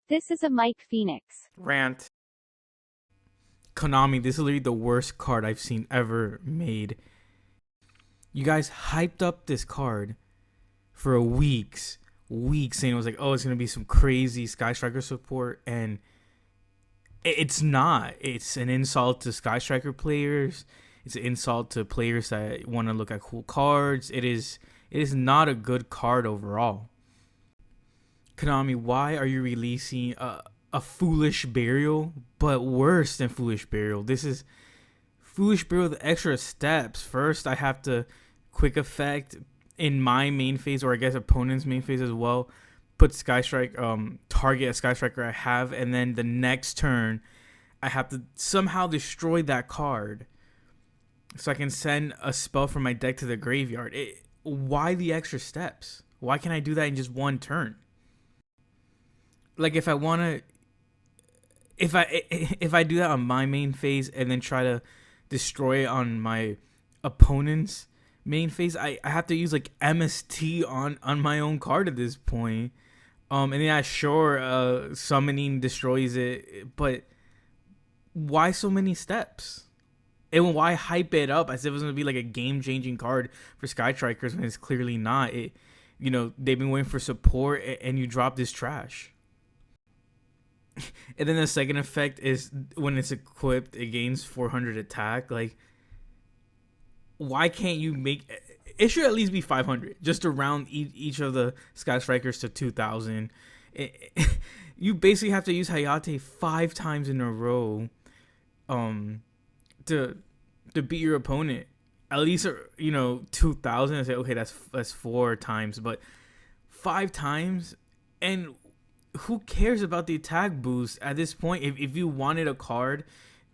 This is a Mike Phoenix. Rant. Konami, this is literally the worst card I've seen ever made. You guys hyped up this card for weeks, saying it was like, oh, it's gonna be some crazy Sky Striker support, and it's not. It's an insult to Sky Striker players. It's an insult to players that want to look at cool cards. It is not a good card overall. Konami, why are you releasing a Foolish Burial, but worse than Foolish Burial? This is Foolish Burial with extra steps. First, I have to quick effect in my main phase, or I guess opponent's main phase as well. Put Sky Strike, target a Sky Striker I have, and then the next turn, I have to somehow destroy that card, so I can send a spell from my deck to the graveyard. Why the extra steps? Why can't I do that in just one turn? Like if I do that on my main phase and then try to destroy it on my opponent's main phase, I have to use like MST on my own card at this point. And then summoning destroys it, but why so many steps? And why hype it up as if it was gonna be like a game-changing card for Sky Strikers when it's clearly not? They've been waiting for support, and you drop this trash. And then the second effect is when it's equipped, it gains 400 attack. Like, why can't you make it? Should at least be 500 just to round each of the Sky Strikers to 2,000. You basically have to use Hayate 5 times in a row to beat your opponent. At least 2,000 and say, okay, that's 4 times, but 5 times. And who cares about the attack boost at this point? If you wanted a card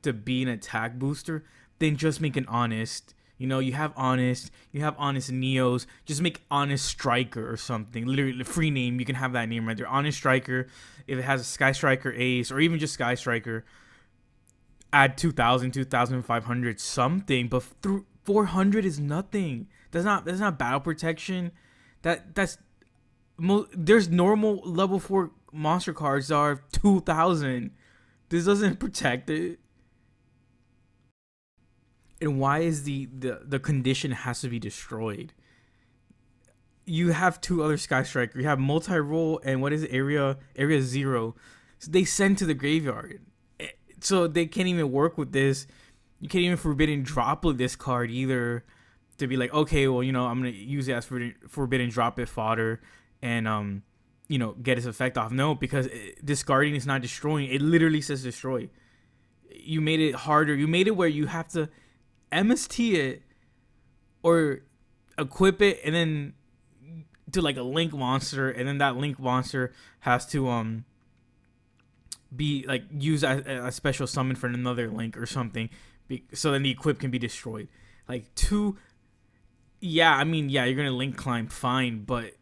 to be an attack booster, then just make an Honest. You have Honest Neos. Just make Honest Striker or something. Literally, the free name, you can have that name right there. Honest Striker. If it has a Sky Striker Ace, or even just Sky Striker, add 2,000, 2,500 something. But 400 is nothing. That's not battle protection. There's normal level 4 monster cards that are 2,000. This doesn't protect it. And why is the condition has to be destroyed? You have 2 other Sky Striker. You have multi-roll and what is it? Area 0. So they send to the graveyard. So they can't even work with this. You can't even Forbidden Droplet this card either, to be like, okay, well, I'm gonna use it as Forbidden Droplet fodder and get its effect off. No, because discarding is not destroying. It literally says destroy. You made it harder. You made it where you have to MST it or equip it and then to like a link monster, and then that link monster has to be like used as a special summon for another link or something, so then the equip can be destroyed. Like you're gonna link climb, fine, but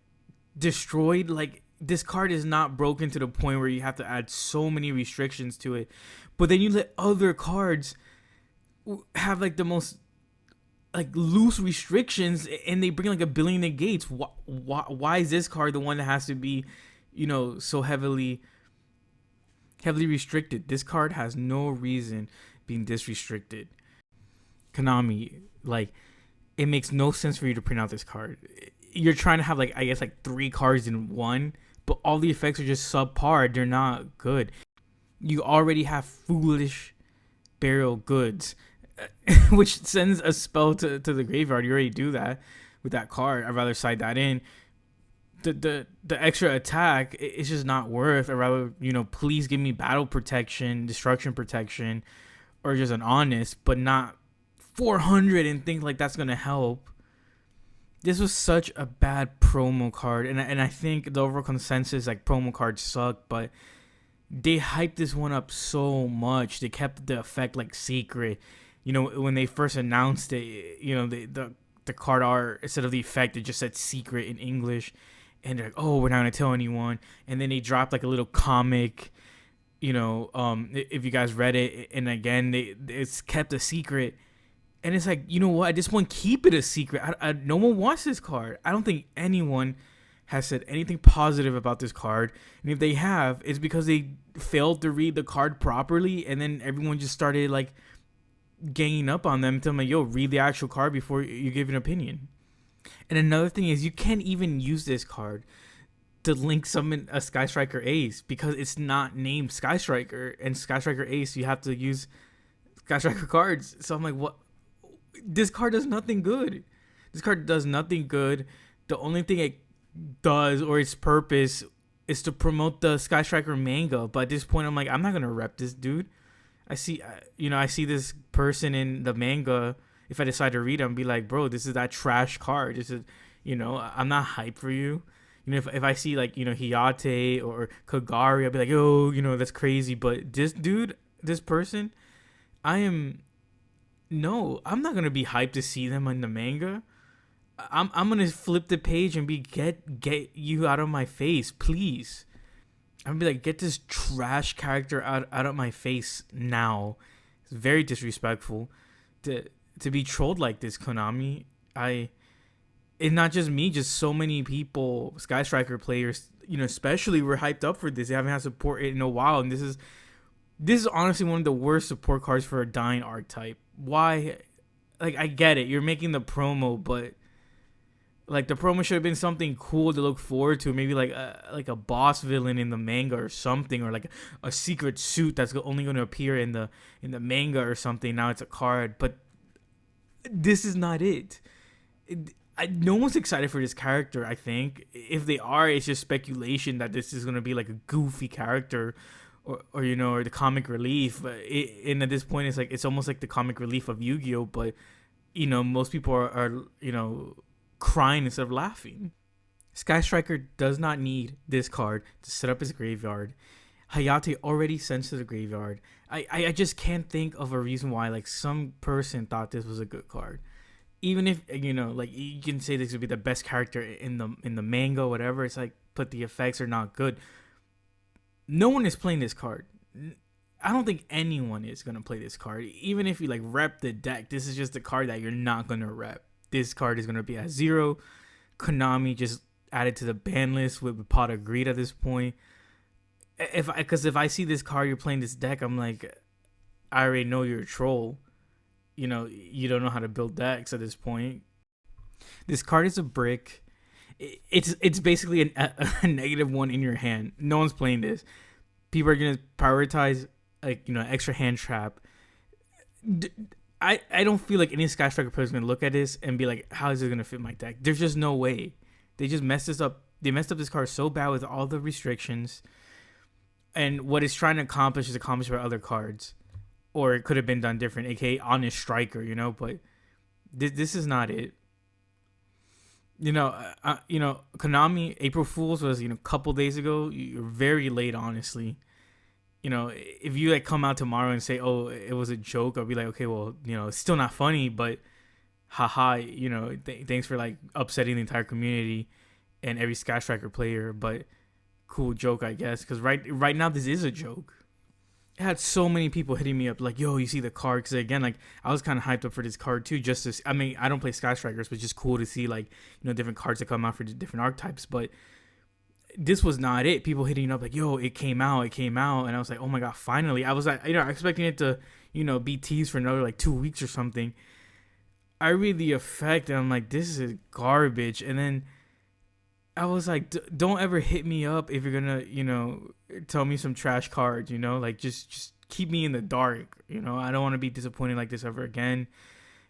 destroyed, like, this card is not broken to the point where you have to add so many restrictions to it. But then you let other cards have like the most like loose restrictions, and they bring like a billion negates. Why is this card the one that has to be so heavily restricted? This card has no reason being this restricted. Konami, like, it makes no sense for you to print out this card. You're trying to have like, I guess, like 3 cards in one, but all the effects are just subpar. They're not good. You already have Foolish Burial Goods, which sends a spell to the graveyard. You already do that with that card. I'd rather side that in. The extra attack, it's just not worth. I'd rather, please give me battle protection, destruction protection, or just an Honest, but not 400 and think like that's gonna help. This was such a bad promo card, and I think the overall consensus, like, promo cards suck, but they hyped this one up so much. They kept the effect like secret. When they first announced it, the card art, instead of the effect, it just said secret in English, and they're like, oh, we're not gonna tell anyone. And then they dropped like a little comic, if you guys read it, and again, it's kept a secret. And it's like, what? At this point, keep it a secret. No one wants this card. I don't think anyone has said anything positive about this card. And if they have, it's because they failed to read the card properly, and then everyone just started like ganging up on them, telling them, like, yo, read the actual card before you give an opinion. And another thing is, you can't even use this card to link summon a Sky Striker Ace because it's not named Sky Striker, and Sky Striker Ace, you have to use Sky Striker cards. So I'm like, what? This card does nothing good. This card does nothing good. The only thing it does, or its purpose, is to promote the Sky Striker manga. But at this point, I'm like, I'm not gonna rep this dude. I see this person in the manga. If I decide to read them, be like, bro, this is that trash card. This is, I'm not hyped for you. If I see like, Hayate or Kagari, I'll be like, oh, that's crazy. But this dude, this person, I'm not gonna be hyped to see them in the manga. I'm gonna flip the page and be get you out of my face, please. I'm gonna be like, get this trash character out of my face now. It's very disrespectful to be trolled like this, Konami. It's not just me, just so many people, Sky Striker players, especially, were hyped up for this. They haven't had support in a while, and this is honestly one of the worst support cards for a dying archetype. Why? Like, I get it, you're making the promo, but like, the promo should have been something cool to look forward to. Maybe like a boss villain in the manga or something, or like a secret suit that's only going to appear in the manga or something. Now it's a card, but this is not it. No one's excited for this character. I think if they are, it's just speculation that this is going to be like a goofy character, or the comic relief. And at this point, it's like, it's almost like the comic relief of Yu-Gi-Oh, but most people are crying instead of laughing. Sky Striker does not need this card to set up his graveyard. Hayate already sends to the graveyard. I just can't think of a reason why like some person thought this was a good card. Even if like, you can say this would be the best character in the manga, whatever. It's like, but the effects are not good. No one is playing this card. I don't think anyone is gonna play this card. Even if you like rep the deck, this is just a card that you're not gonna rep. This card is gonna be at 0. Konami just added to the ban list with Pot of Greed at this point. Because if I see this card, you're playing this deck, I'm like, I already know you're a troll. You don't know how to build decks at this point. This card is a brick. It's basically a -1 in your hand. No one's playing this. People are gonna prioritize like extra hand trap. I don't feel like any Sky Striker player is gonna look at this and be like, how is it gonna fit my deck? There's just no way. They just messed this up. They messed up this card so bad with all the restrictions, and what it's trying to accomplish is accomplished by other cards, or it could have been done different, aka Honest Striker, But this is not it. Konami, April Fools was a couple days ago. You're very late, honestly. If you like come out tomorrow and say, oh, it was a joke, I'll be like, okay, well, it's still not funny, but haha, thanks for like upsetting the entire community and every Sky Striker player, but cool joke, I guess, because right now this is a joke. I had so many people hitting me up like, yo, you see the card? Because again, like, I was kind of hyped up for this card too, just to, I mean, I don't play Sky Strikers, but it's just cool to see like, different cards that come out for different archetypes. But this was not it. People hitting up like, yo, it came out, and I was like, oh my god, finally. I was like, expecting it to be teased for another like 2 weeks or something. I read the effect and I'm like, this is garbage. And then I was like, don't ever hit me up if you're gonna tell me some trash cards, like just keep me in the dark. I don't want to be disappointed like this ever again.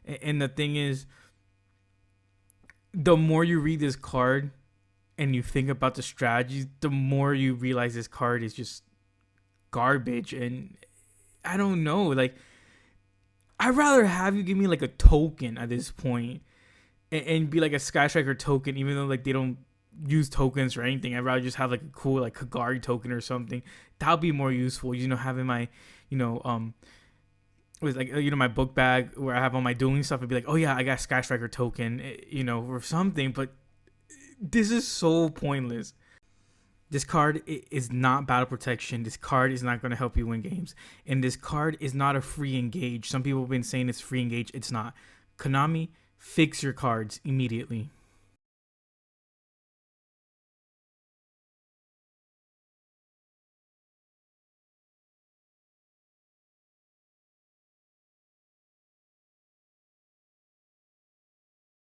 And the thing is, the more you read this card and you think about the strategies, the more you realize this card is just garbage. And I don't know, like, I'd rather have you give me like a token at this point and be like a Sky Striker token, even though like they don't use tokens or anything. I'd rather just have like a cool like Kagari token or something. That would be more useful. Having my with like my book bag where I have all my dueling stuff, and be like, oh yeah, I got Sky Striker token, or something. But this is so pointless. This card is not battle protection. This card is not going to help you win games, and this card is not a free engage. Some people have been saying it's free engage. It's not. Konami, fix your cards immediately.